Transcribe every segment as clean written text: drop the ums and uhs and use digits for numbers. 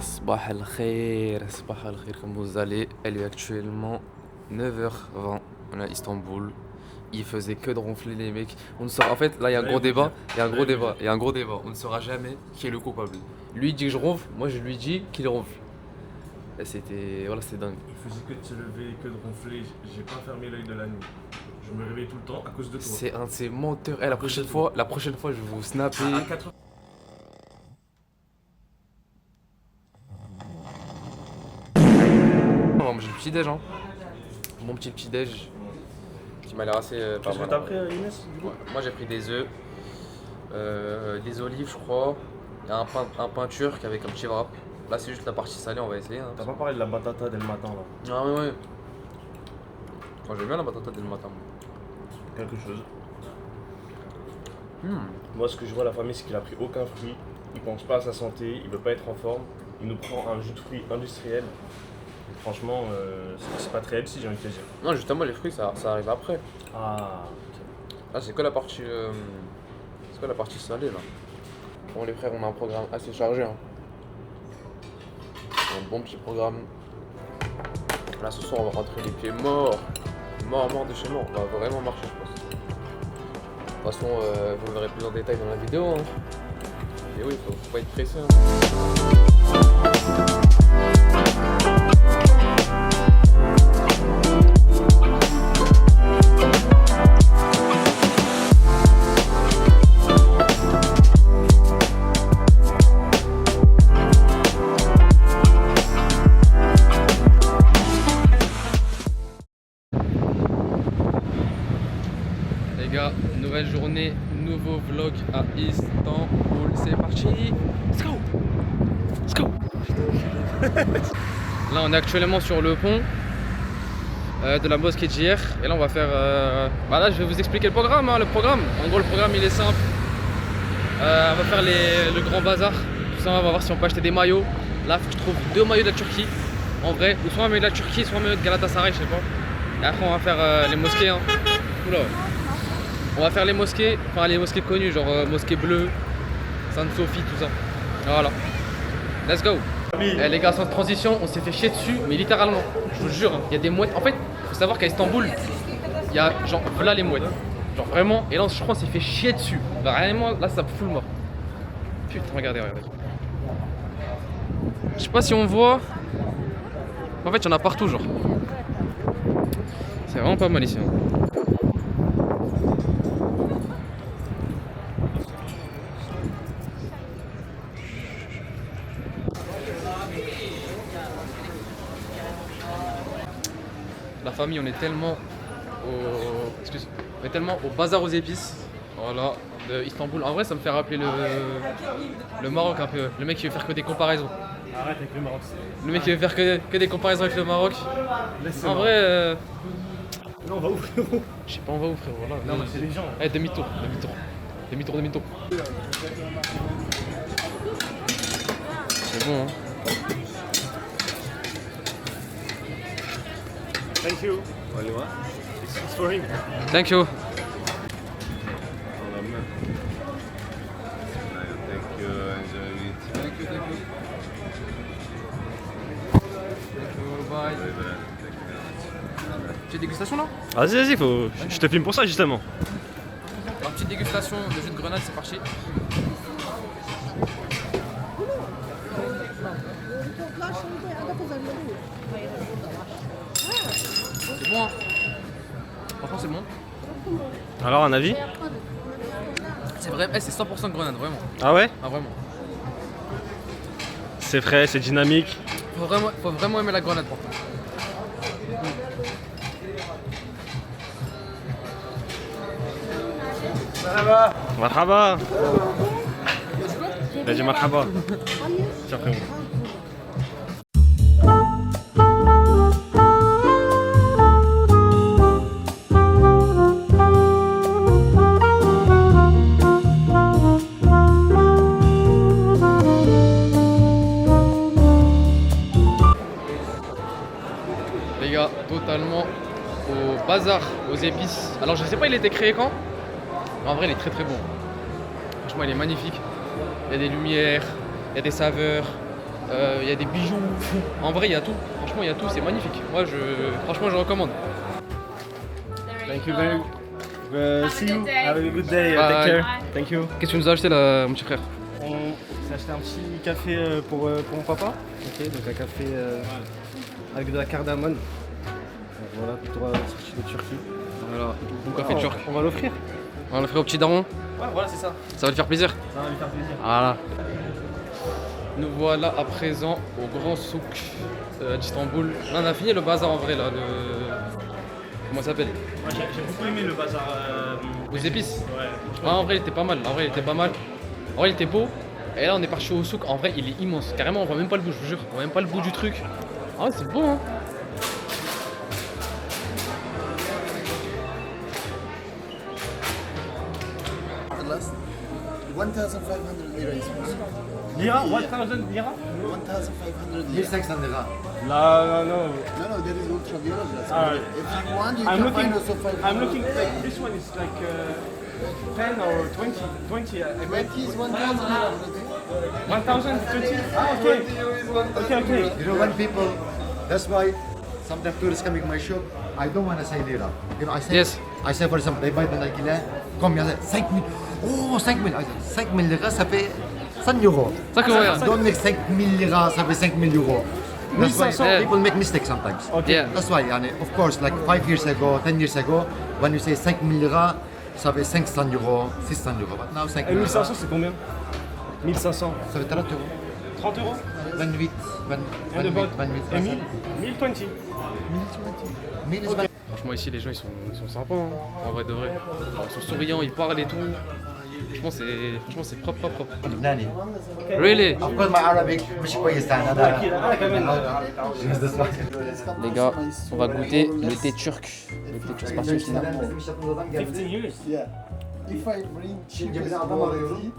Sabah al khair, sabah al khair, comme vous allez. Elle est actuellement 9h20. On est à Istanbul. Il faisait que de ronfler les mecs. On ne saura... En fait, là, il y a un gros débat. Il y a un gros débat. Il y a un gros débat. On ne saura jamais qui est le coupable. Lui il dit que je ronfle. Moi, je lui dis qu'il ronfle. Et c'était... Voilà, c'était dingue. Il faisait que de se lever, que de ronfler. J'ai pas fermé l'œil de la nuit. Je me réveille tout le temps à cause de toi. C'est un de ces menteurs. Eh, la prochaine fois, je vais vous snapper. À 4 On va manger le petit déj, hein. Mon petit déj. Qui m'a l'air assez pas Qu'est-ce que mal. t'as pris, Inès, du coup? Ouais. Moi j'ai pris des œufs, des olives je crois, et un pain turc avec un petit wrap. Là c'est juste la partie salée, on va essayer. Hein. T'as pas parlé de la batata dès le matin là? Ah ouais ouais. Moi j'aime bien la batata dès le matin. Quelque chose. Hmm. Moi, ce que je vois à la famille, c'est qu'il a pris aucun fruit. Il pense pas à sa santé, il veut pas être en forme. Il nous prend un jus de fruits industriel. Et franchement, c'est pas très healthy, j'ai envie de te dire. Non justement les fruits ça arrive après. Ah, ok. Là c'est que la partie c'est que la partie salée là. Bon les frères on a un programme assez chargé hein. Un bon petit programme. Là ce soir on va rentrer les pieds morts. Mort de chez mort. On va vraiment marcher je pense. De toute façon vous verrez plus en détail dans la vidéo hein. Et oui faut pas être pressé hein. Les gars, nouvelle journée, nouveau vlog à Istanbul, c'est parti. Let's go. Let's go. Là on est actuellement sur le pont de la mosquée d'hier. Et là on va faire... Bah là je vais vous expliquer le programme hein, En gros le programme il est simple. On va faire le grand bazar. Tout ça on va voir si on peut acheter des maillots. Là faut que je trouve 2 maillots de la Turquie. En vrai, ou soit un maillot de la Turquie, soit un maillot de Galatasaray, je sais pas. Et après on va faire les mosquées hein. Oula. On va faire les mosquées connues, genre mosquée bleue, Sainte-Sophie, tout ça. Voilà. Let's go. Eh, les gars, sans transition, on s'est fait chier dessus, mais littéralement, je vous jure, il y a des mouettes. En fait, faut savoir qu'à Istanbul, il y a genre, voilà les mouettes. Genre vraiment, et là, je crois, on s'est fait chier dessus. Vraiment, là, ça me fout le mort. Putain, regardez. Je sais pas si on voit. En fait, il y en a partout, genre. C'est vraiment pas mal ici. Hein. La famille, on est tellement au bazar aux épices, voilà, de Istanbul. En vrai, ça me fait rappeler le Maroc un peu. Le mec qui veut faire que des comparaisons. Arrête avec le Maroc. Le mec qui veut faire que des comparaisons avec le Maroc. Laisse-le. En vrai, Non, on va où, frérot? je sais pas, on va où frère, voilà. Non, mais c'est les gens. Eh, demi-tour. C'est bon, hein. Thank you. It's for him. Thank you. Bye. Petite dégustation là? Vas-y, je te filme pour ça justement. Alors, petite dégustation de jus de grenade, c'est parti. C'est bon hein. Franchement c'est bon. Alors, un avis? C'est vrai, c'est 100% de grenade, vraiment. Ah ouais? Ah vraiment. C'est frais, c'est dynamique. Faut vraiment aimer la grenade pour ça. Marhaba. Il a dit marhaba. Tiens, frérot. Les gars, totalement au bazar aux épices. Alors je sais pas il a été créé quand, mais en vrai il est très bon. Franchement il est magnifique. Il y a des lumières, il y a des saveurs. Il y a des bijoux fous. En vrai, il y a tout. Franchement, il y a tout. C'est magnifique. Moi, franchement, je recommande. Thank you very much. See you. Have a good day. Bye. Take care. Thank you. Qu'est-ce que tu nous as acheté là, mon petit frère? On s'est acheté un petit café pour mon papa. Ok, donc un café avec de la cardamone. Voilà, pour sortir de Turquie. Voilà, bon café turc. On va l'offrir. On va le faire au petit daron. Ouais, voilà, c'est ça. Ça va lui faire plaisir. Ça va lui faire plaisir. Voilà. Nous voilà à présent au grand souk d'Istanbul. Là, on a fini le bazar en vrai là. Comment ça s'appelle? Moi j'ai beaucoup aimé le bazar. Aux épices. Ouais. Ah, en vrai, il était pas mal. En vrai, il était pas mal. En vrai, il était beau. Et là, on est parti au souk. En vrai, il est immense. Carrément, on voit même pas le bout, je vous jure. On voit même pas le bout du truc. Ah, ouais, c'est beau, hein. last 1,500 lira is Lira? 1000 lira? 1,500 lira. 1600 lira. No. No, there is ultraviolet glass. Alright. If you want, you I'm can looking. find also 500. I'm looking like this one is like 10 or 20. 20. I bet. 20 is 1,000 lira. 1020. Ah, okay. Okay. You know when people, that's why sometimes tourists coming to my shop, I don't want to say lira. You know, I say, Yes. I say for example, they buy the Nike, combien c'est 5 000. Oh, 5 000. I say, 5 000 lira, ça fait 100 euros. Ça que ouais. Don't make 5 000 lira, ça fait 5 000 euros. That's why 1500. people make mistakes sometimes. Okay. Yeah. That's why, yani, of course, like 5 years ago, 10 years ago, when you say 5 000 lira, ça fait 500 euros, 600 euros. But now 5 Et 000 1500 c'est combien? 1500. ça fait 30 euros. 30 euros? 28, And about 28, et 1000? 1020. 1000 is bad. Franchement, ici, les gens, ils sont sympas, hein. En vrai de vrai. Ils sont souriants, ils parlent et tout. Franchement, c'est propre. لبناني. Really? Of course my Arabic مش كويس يعني هذا. Les gars, on va goûter le thé turc. Le thé turc, c'est parti au final. 15 years. Yeah. If I bring cheapest quality,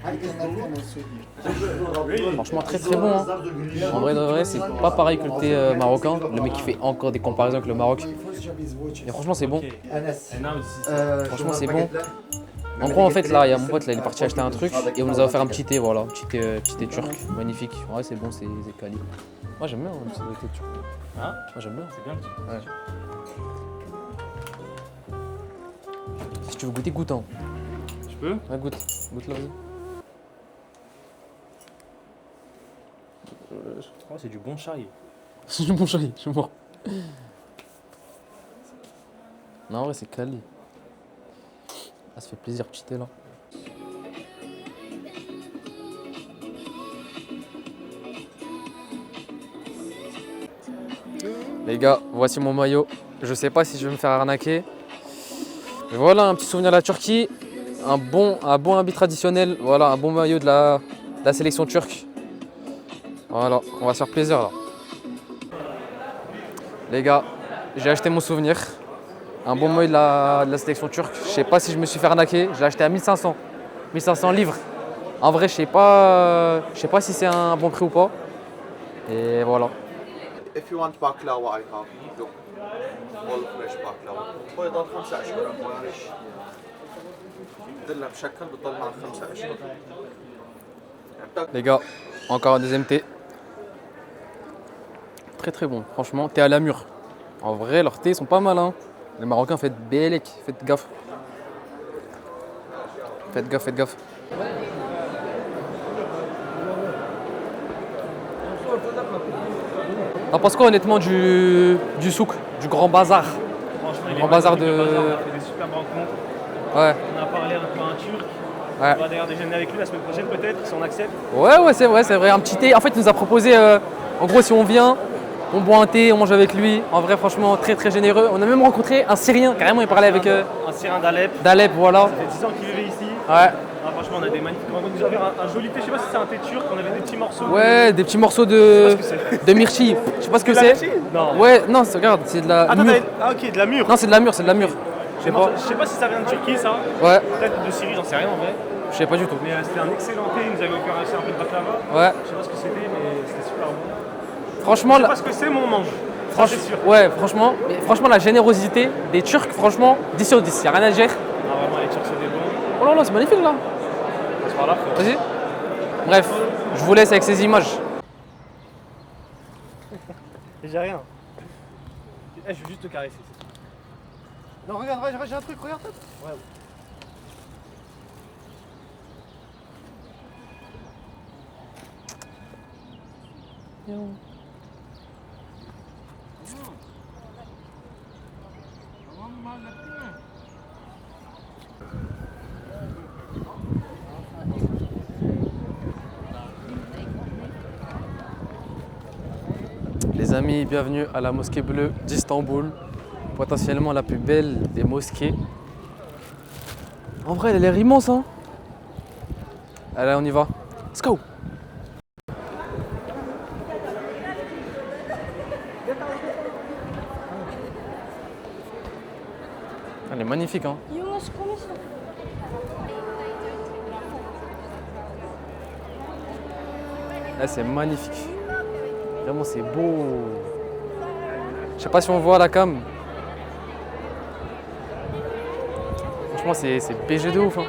I can also here. Franchement, très bon, hein. En vrai de vrai, c'est pas pareil que le thé marocain. Le mec, il fait encore des comparaisons avec le Maroc. My first job is watching. Et franchement, c'est bon. أنس. And now it's Franchement, c'est bon. En gros, en fait, là, il y a mon pote, là, il est parti acheter un truc et on nous a offert un petit thé, voilà, un petit thé turc, magnifique. Ouais, c'est bon, c'est quali. Moi, j'aime bien le thé turc. Hein? Moi, j'aime bien. C'est bien. Ouais. Si tu veux goûter, goûte, hein. Tu peux? Ouais, goûte là, vas-y. Oh, c'est du bon chai. C'est du bon chéri, je suis mort. Non, en vrai, c'est quali. Ah, ça fait plaisir, petit thé là. Les gars, voici mon maillot. Je sais pas si je vais me faire arnaquer. Mais voilà, un petit souvenir de la Turquie. Un bon habit traditionnel. Voilà, un bon maillot de la sélection turque. Voilà, on va se faire plaisir là. Les gars, j'ai acheté mon souvenir. Un bon maillot de la sélection turque. Je sais pas si je me suis fait arnaquer. Je l'ai acheté à 1500. 1500 livres. En vrai, je sais pas si c'est un bon prix ou pas. Et voilà. If you want baklava, I have. Look, all fresh baklava. هو يضل 5 أشهر أخواني. بدلها بشكل بتضل معك 5 أشهر. Les gars, encore un deuxième thé. Très bon, franchement, thé à la mûre. En vrai, leurs thés sont pas mal, hein. Les Marocains, faites bélec, faites gaffe. Faites gaffe. T'en penses quoi honnêtement du souk, du grand bazar? Franchement, il est Grand bazar magnifique, de- le bazar, on a fait des superbes rencontres. Ouais, On a parlé un peu un turc. ouais. On va d'ailleurs déjeuner avec lui la semaine prochaine peut-être, si on accepte. Ouais, c'est vrai. Un petit thé. En fait, il nous a proposé, en gros, si on vient, on boit un thé, on mange avec lui. En vrai, franchement, très généreux. On a même rencontré un Syrien, carrément, il parlait avec Un Syrin d'Alep. d'Alep, voilà. Ça fait 10 ans qu'il vivait ici. Ouais. Ah, franchement, on a des magnifiques rencontres. Nous avions un joli thé, je sais pas si c'est un thé turc, on avait des petits morceaux. Ouais, des petits morceaux Je sais de pas ce que c'est. de myrtille. Je sais pas ce que De la c'est. myrtille? Non. Ouais, non, regarde, c'est de la Attends, mûre. ah ok, de la mûre. Non, c'est de la mûre. Je sais pas. Je sais pas si ça vient de Turquie ça. Ouais, Peut-être de Syrie, j'en sais rien en vrai. je sais pas du tout. Mais c'était un excellent thé, il nous avait offert aussi un peu de baklava. Ouais. Je sais pas ce que c'était, mais c'était super bon. Franchement, Je sais la... pas ce que c'est, mais on mange. Ça, c'est sûr. ouais, franchement, la générosité des Turcs, franchement, 10 sur 10. Y a rien à dire. Ah, vraiment, les Turcs, c'est des bons. Oh là, c'est magnifique là. C'est par là, frère. Vas-y. Bref, je vous laisse avec ces images. J'ai rien. Eh, je veux juste te caresser. Non, regarde, j'ai un truc, regarde. Ouais. Les amis, bienvenue à la mosquée bleue d'Istanbul, potentiellement la plus belle des mosquées. En vrai, elle a l'air immense, hein. Allez, on y va. Let's go. Elle est magnifique, hein. Là, c'est magnifique. Vraiment, c'est beau. Je sais pas si on voit à la cam. Franchement, c'est BG de ouf, hein.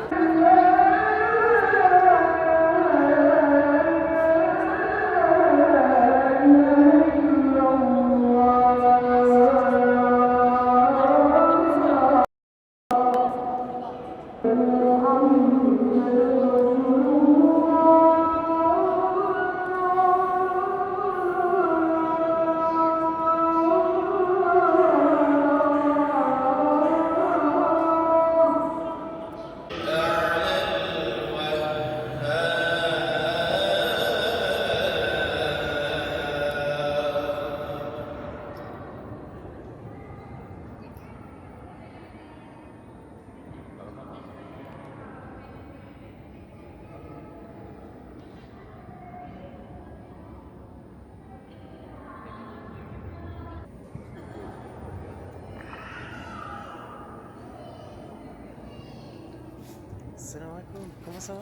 Salam alaikum, comment ça va?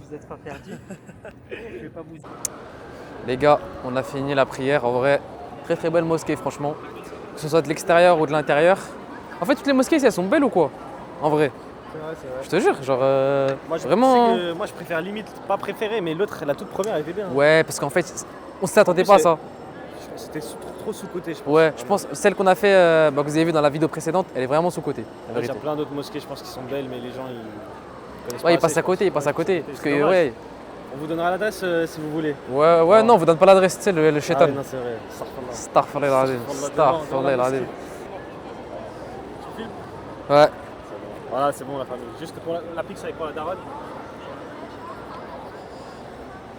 Vous n'êtes pas perdu? Je vais pas vous dire. Les gars, on a fini la prière. En vrai, très très belle mosquée, franchement. Que ce soit de l'extérieur ou de l'intérieur. En fait, toutes les mosquées ici, elles sont belles ou quoi? En vrai. C'est vrai, c'est vrai. Je te jure, genre Moi, je vraiment. sais que moi, je préfère limite pas préférer, mais l'autre, la toute première, elle était bien. Ouais, parce qu'en fait, on s'attendait pas à ça. C'était trop sous-côté, je pense. Ouais, je pense celle qu'on a fait, que vous avez vu dans la vidéo précédente, elle est vraiment sous-côté. la Ouais, il y a vérité. plein d'autres mosquées, je pense, qui sont belles, mais les gens, ils connaissent Ouais, pas il passe assez, à côté, il je pense. passe à côté. Parce que C'est dommage. ouais, On vous donnera l'adresse si vous voulez. ouais, non, on vous donne pas l'adresse, tu sais, le Ah shaitan. oui, non, c'est vrai. Astaghfirullah. Astaghfirullah al-azim. Astaghfirullah al-azim. Tu filmes? Ouais. Voilà, c'est bon, la famille. Juste pour la pizza avec quoi, la daronne?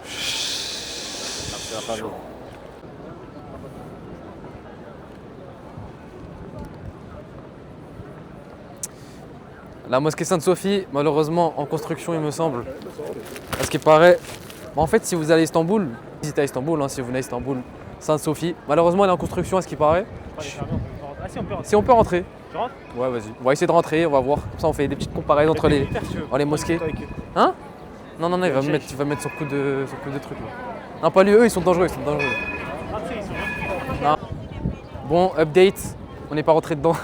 Merci, la famille. La mosquée Sainte-Sophie, malheureusement en construction, il me semble. À ce qui paraît. En fait, si vous allez à Istanbul, visitez à Istanbul, hein, si vous venez à Istanbul, Sainte-Sophie, malheureusement elle est en construction à ce qui paraît. Pas les fermer, on peut pas rentrer. Ah si, on peut rentrer. Si on peut rentrer. Tu rentres? Ouais, vas-y. On va essayer de rentrer, on va voir. Comme ça, on fait des petites comparaisons entre les mosquées. Hein? Non, il va me mettre son coup de truc là. Non, pas lui, eux, ils sont dangereux, Non. Bon, update, on n'est pas rentré dedans.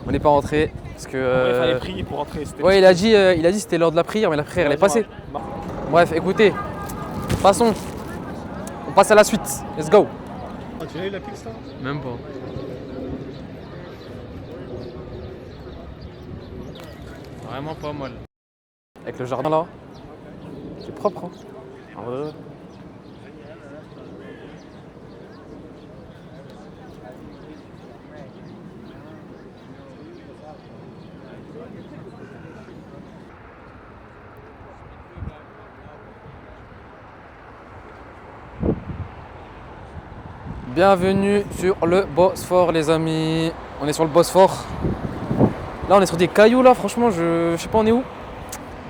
On n'est pas rentré parce que. Il fallait prier pour rentrer. Ouais, il a dit que c'était l'heure de la prière, mais la prière elle est passée. Bref, écoutez, passons. On passe à la suite. Let's go. Tu as eu la pizza? Même pas. Vraiment pas mal. Avec le jardin là, c'est propre. Hein. En vrai. Bienvenue sur le Bosphore les amis. On est sur le Bosphore. Là on est sur des cailloux là, franchement je sais pas on est où.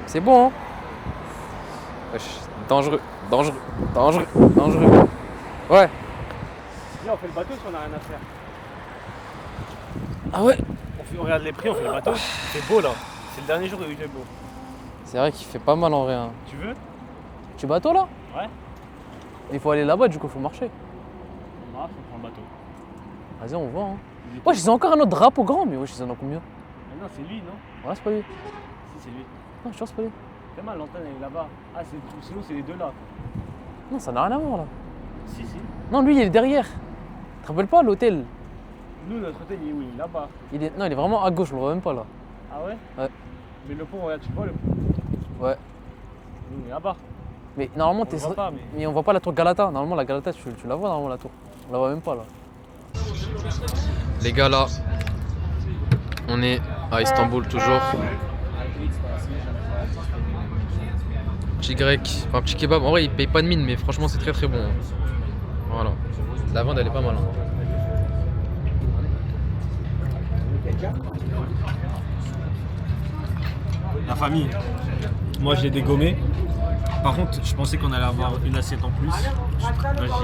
C'est bon hein. Wesh, dangereux. Ouais. Viens, on fait le bateau si on a rien à faire. Ah ouais. On regarde les prix, on fait le bateau. C'est beau là. C'est le dernier jour où il fait beau. C'est vrai qu'il fait pas mal en vrai. Hein. Tu veux? Tu bateau là? Ouais. Il faut aller là-bas du coup, il faut marcher. On marche, on prend le bateau. Vas-y on va hein. Wesh, ils ont encore un autre drapeau grand, mais wesh, ils en ont combien? Mais non, c'est lui, non? Voilà, c'est pas lui. Si, c'est lui. Non, je suis sûr c'est pas lui. Fais mal, l'antenne elle est là-bas. Ah, sinon c'est les deux là. Non, ça n'a rien à voir là. Si. Non, lui il est derrière. te rappelles pas l'hôtel? Nous, notre hôtel, il est où? Il est là-bas. Non, il est vraiment à gauche, je le vois même pas là. Ah ouais? Ouais. Mais le pont, regarde, tu vois le pont? Ouais. Nous, on est là-bas. Mais normalement, On le voit pas, mais on voit pas la tour Galata. Normalement, la Galata, tu la vois normalement la tour. On la voit même pas là. Les gars, là, on est à Istanbul toujours. Petit grec, enfin petit kebab. En vrai, il paye pas de mine, mais franchement, c'est très très bon. Voilà. La viande, elle est pas mal. La famille, moi je l'ai dégommé. Par contre, je pensais qu'on allait avoir une assiette en plus. Là,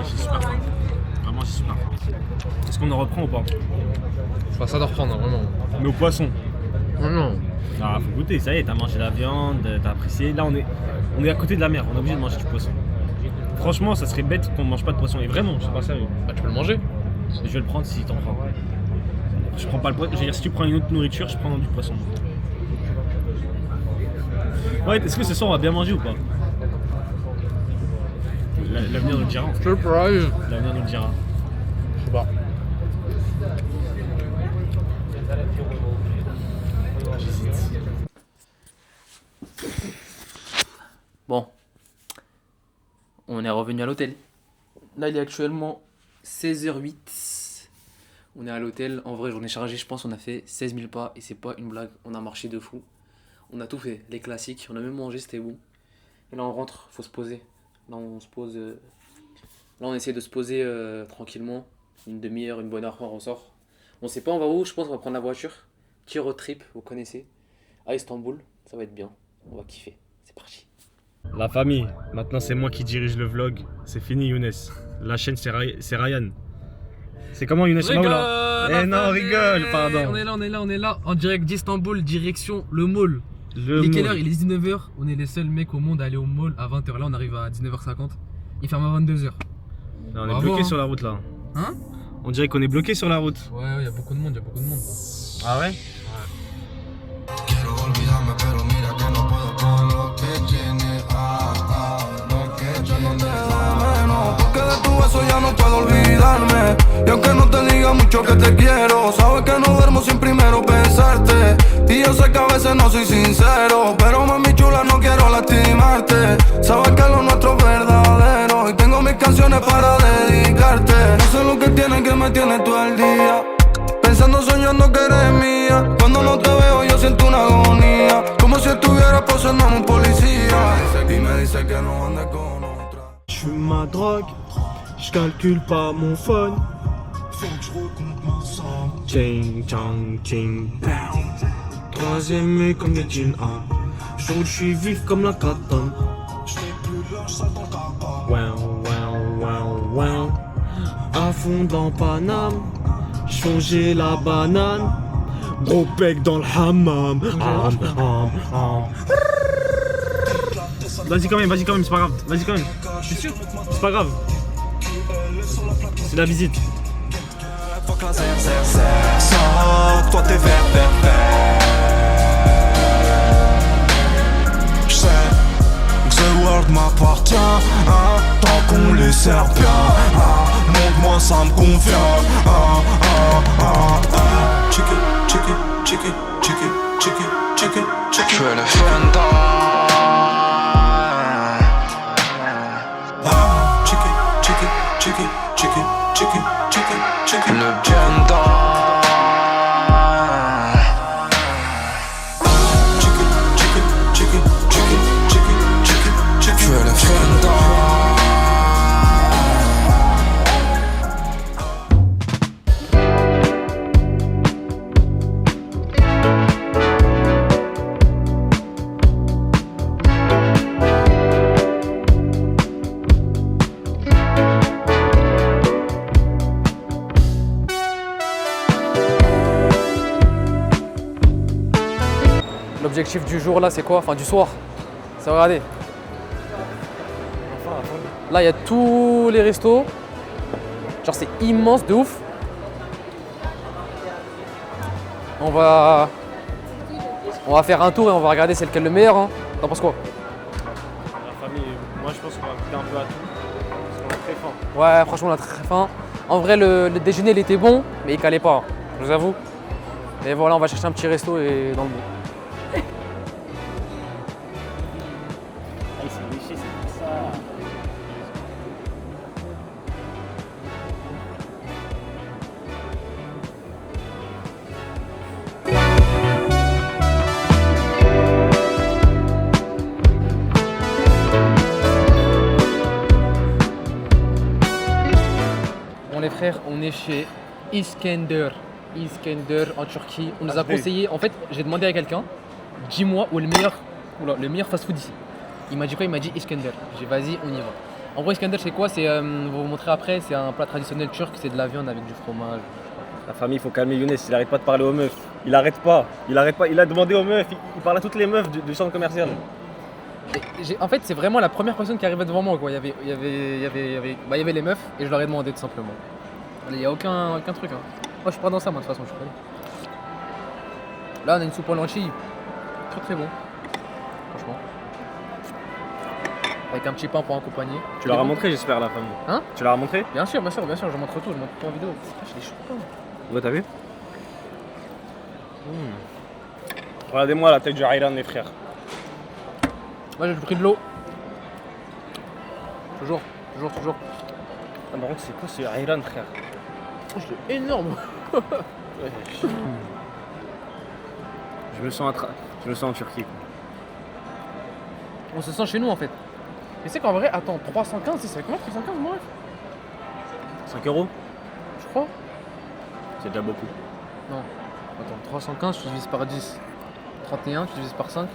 j'ai super faim. Vraiment, j'ai super faim. Est-ce qu'on en reprend ou pas? Je pense ça d'en reprendre, vraiment. Mais au poisson. Non, non. Ah, faut goûter, ça y est, t'as mangé la viande, t'as apprécié. Là, on est à côté de la mer, on est obligé de manger du poisson. Franchement, ça serait bête qu'on mange pas de poisson. Et vraiment, je suis pas sérieux. Bah, tu peux le manger. Je vais le prendre si t'en prends. Je prends pas le poisson. Je veux dire, si tu prends une autre nourriture, je prends du poisson. Ouais, est-ce que ce soir on va bien manger ou pas? L'avenir nous le dira. Surprise. L'avenir nous le dira. Je sais pas. Bon. On est revenu à l'hôtel. Là, il est actuellement 16h08. On est à l'hôtel. En vrai, j'en ai chargé, je pense, on a fait 16 000 pas. Et c'est pas une blague. On a marché de fou. On a tout fait. Les classiques. On a même mangé, c'était bon. Et là, on rentre. Faut se poser. Là, on se pose. Là, on essaie de se poser tranquillement. Une demi-heure, une bonne heure, on ressort. On sait pas, on va où. Je pense qu'on va prendre la voiture. Petit road trip, vous connaissez. À Istanbul. Ça va être bien. On va kiffer. C'est parti. La famille, maintenant c'est moi qui dirige le vlog. C'est fini Younes. La chaîne c'est Ryan. C'est comment Younes? Eh non, rigole, pardon. On est là. En direct d'Istanbul, direction le mall. Il est quelle heure? Il est 19h. On est les seuls mecs au monde à aller au mall à 20h. Là, on arrive à 19h50. Il ferme à 22h. Là, on est bloqué sur la route là. Hein? On dirait qu'on est bloqué sur la route. Ouais, il y a beaucoup de monde, Ah ouais? Quiero olvidarme, pero mira que no puedo con lo que tiene, lo que tiene. Menos, porque de tu beso ya no puedo olvidarme. Y aunque no te diga mucho que te quiero, sabes que no duermo sin primero pensarte. Y yo sé que a veces no soy sincero, pero mami chula no quiero lastimarte. Sabes que lo nuestro es verdadero y tengo mis canciones para dedicarte. No sé lo que tiene que me tiene todo el día pensando, soñando que eres mía. Cuando no te veo yo siento una agonía, como si estuviera posando en un policía. Y me dice que no ande con otra. J'fume ma drogue, j'calcule pas mon phone. Faut que je recompte ma somme. Ching, chang, ching, bang. Troisième et comme des jeans, j'suis vif comme la katane. J'n'ai plus de linge sale dans le capas. Wow, wow, wow, wow. À fond dans Paname, j'changé la banane. Gros bec dans le hammam. Vas-y quand même, c'est pas grave. Vas-y quand même. T'es sûr? C'est pas grave. C'est la visite. Fuck la Sock, toi t'es vert. J'sais que the world m'appartient, hein, tant qu'on les sert bien, hein, montre-moi ça me convient, Chicken. Je veux le Fenda. Chicken. Le Genda. Chicken. Je veux le Fenda. L'objectif du jour là, c'est quoi? Enfin, du soir. C'est regarder. Là, il y a tous les restos. Genre, c'est immense de ouf. On va faire un tour et on va regarder c'est lequel le meilleur. Hein. T'en penses quoi? La famille, moi je pense qu'on va goûter un peu à tout. Parce qu'on a très faim. Ouais, franchement, on a très faim. En vrai, le déjeuner, il était bon, mais il calait pas, je vous avoue. Et voilà, on va chercher un petit resto et dans le bout. Ah, il s'est léché, c'est pour ça. Bon les frères, on est chez Iskender en Turquie. On nous a conseillé, en fait j'ai demandé à quelqu'un, dis-moi où est le meilleur fast-food ici. Il m'a dit quoi? Il m'a dit Iskender. J'ai dit vas-y, on y va. En gros Iskender c'est quoi? C'est, je vais vous montrer après, c'est un plat traditionnel turc, c'est de la viande avec du fromage. La famille, il faut calmer Younes, il arrête pas de parler aux meufs. Il arrête pas. Il a demandé aux meufs, il parle à toutes les meufs du centre commercial. En fait c'est vraiment la première personne qui arrivait devant moi quoi. Il y avait les meufs et je leur ai demandé tout simplement. Il n'y a aucun truc. Hein. Moi je suis pas dans ça moi de toute façon, je connais. Là on a une soupe aux lentilles. Très très bon. Franchement. Avec un petit pain pour accompagner. Tu leur as montré, j'espère, à la famille. Hein? Tu leur as montré? Bien sûr, je montre tout en vidéo. J'ai des choux. Ouais, t'as vu? Regardez-moi la tête du Ayran, les frères. Moi j'ai pris de l'eau. Toujours. Ah, par contre, c'est quoi ce Ayran, frère? Oh, je l'ai énorme. Je me sens en Turquie. Quoi. On se sent chez nous en fait. Mais c'est qu'en vrai, attends, 315, c'est combien 315 moi? 5 €? Je crois. C'est déjà beaucoup. Non. Attends, 315, tu divises par 10. 31, tu divises par 5.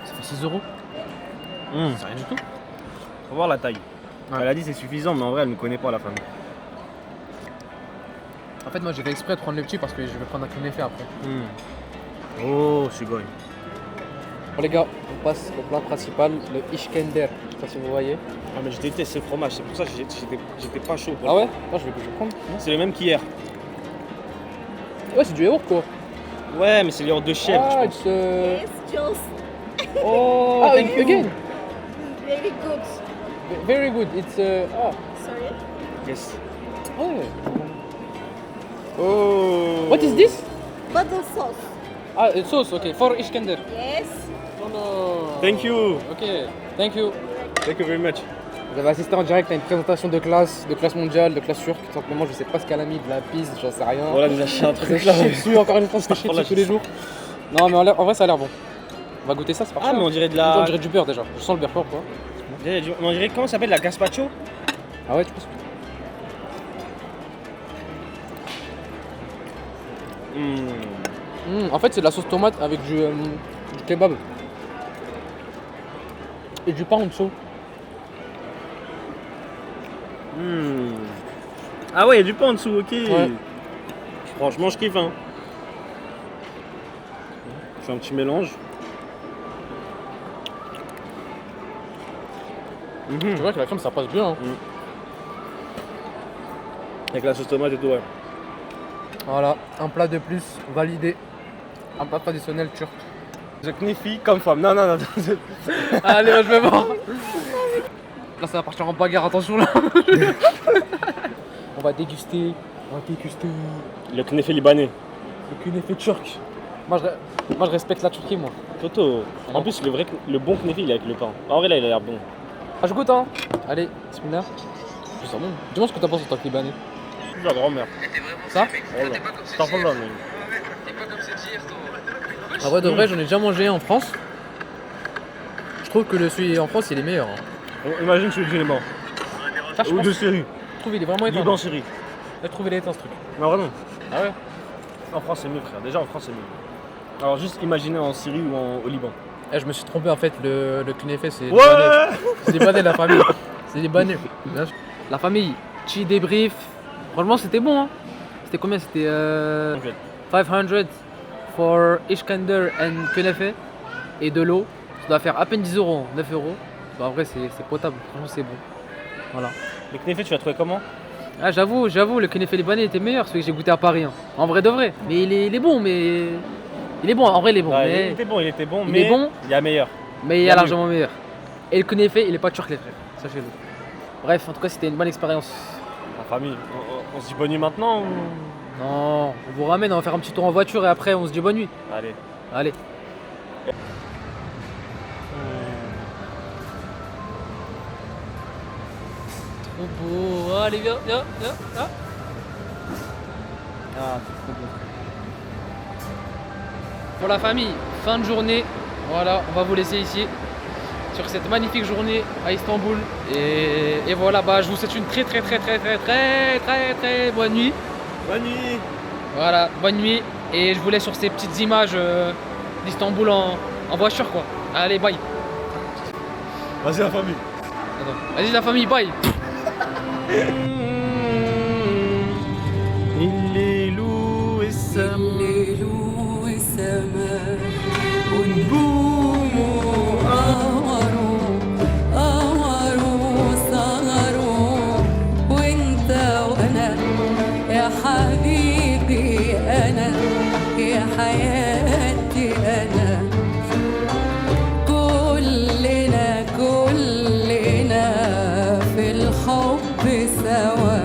Ça fait 6 €. C'est rien du tout. Faut voir la taille. Ouais. Elle a dit c'est suffisant, mais en vrai, elle me connaît pas, la famille. En fait, moi j'ai fait exprès de prendre le petit parce que je vais prendre un Knéfé après. Oh, Sugoi. Bon les gars, on passe au plat principal, le Iskender. Je sais pas si vous voyez. Ah, mais je déteste ce fromage, c'est pour ça que j'étais pas chaud. Ah ouais? Non, je vais prendre. C'est le même qu'hier. Ouais, c'est du yaourt quoi. Ouais, mais c'est le yaourt de chèvre, je pense. It's, Yes, just Oh, thank you again. very good. Very good. It's Sorry. Yes. Oh. Oh. What is this? Butter sauce. Ah, it's sauce. Okay, for Iskender. Yes. No. Thank you. Ok, thank you. Thank you very much. Vous avez assisté en direct à une présentation de classe mondiale, de classe turque. Tout simplement, je sais pas ce qu'elle a mis, de la pisse, j'en sais rien. Voilà, déjà, j'ai un truc Je chie dessus, encore une fois, je chie dessus tous les jours. Non, mais en vrai, ça a l'air bon. On va goûter ça, c'est parfait. Ah, mais on dirait de On la. dirait du beurre déjà. Je sens le beurre fort quoi. On dirait comment ça s'appelle, la gazpacho? Ah ouais, tu penses? En fait, c'est de la sauce tomate avec du kebab. Et du pain en dessous. Ah ouais, il y a du pain en dessous, ok. Ouais. Franchement, je kiffe. Hein. Je fais un petit mélange. C'est vrai que la crème ça passe bien. Hein. Avec la sauce tomate et tout, ouais. Voilà, un plat de plus validé. Un plat traditionnel turc. The knifi comme femme. Non. Allez, je vais voir. Là, ça va partir en bagarre, attention là. On va déguster. Le knifi libanais. Le knéfé turc. Moi, je respecte la Turquie, moi. Toto. En plus, le bon knifi, il est avec le pain. En vrai, là, il a l'air bon. Ah, je goûte, hein. Allez, bismillah. Je sens bon. Dis-moi ce que t'as pensé en tant que libanais. La grand-mère. Ça? T'en prends là, mais. En vrai de vrai, j'en ai déjà mangé en France. Je trouve que celui en France, il est meilleur. Hein. Imagine celui de Généman. Ça, je Ou pense. de Syrie. Je trouve il est vraiment éteint. Liban, Syrie. J'ai trouvé il est éteint ce truc. Non, vraiment. Ah ouais? En France, c'est mieux, frère. Déjà, en France, c'est mieux. Alors, juste imaginez en Syrie ou au Liban. Eh, je me suis trompé en fait, le knéfé c'est Ouais. c'est libanais la famille. C'est libanais. La famille, chi débrief. Franchement c'était bon hein. C'était combien? C'était 500 for Iskender and Knéfé et de l'eau. Ça doit faire à peine 10 €, 9 €. Bah, en vrai c'est potable, franchement c'est bon. Voilà. Le knéfé, tu l'as trouvé comment? Ah j'avoue, le knéfé libanais était meilleur, celui que j'ai goûté à Paris. Hein. En vrai de vrai. Mais il est bon, mais. Il est bon, en vrai il est bon. Ouais, mais... il était bon, il mais est bon. il y a meilleur. Mais il y a largement meilleur. Et le knéfé, il est pas turc les frères, sachez-le. Bref, en tout cas, c'était une bonne expérience. Famille, on se dit bonne nuit maintenant ou... Non, on vous ramène, on va faire un petit tour en voiture et après on se dit bonne nuit. Allez. Allez. Trop beau. Allez, viens. Ah, c'est trop beau. Pour la famille, fin de journée. Voilà, on va vous laisser ici sur cette magnifique journée à Istanbul. Et voilà, bah, je vous souhaite une très bonne nuit. Bonne nuit. Voilà, bonne nuit. Et je vous laisse sur ces petites images d'Istanbul en voiture, quoi. Allez, bye. Vas-y la famille. Attends. Vas-y la famille, bye. الليل والسماء ونجوم قمر سهر وانت وانا يا حبيبي انا يا حياتي انا كلنا في الحب سوا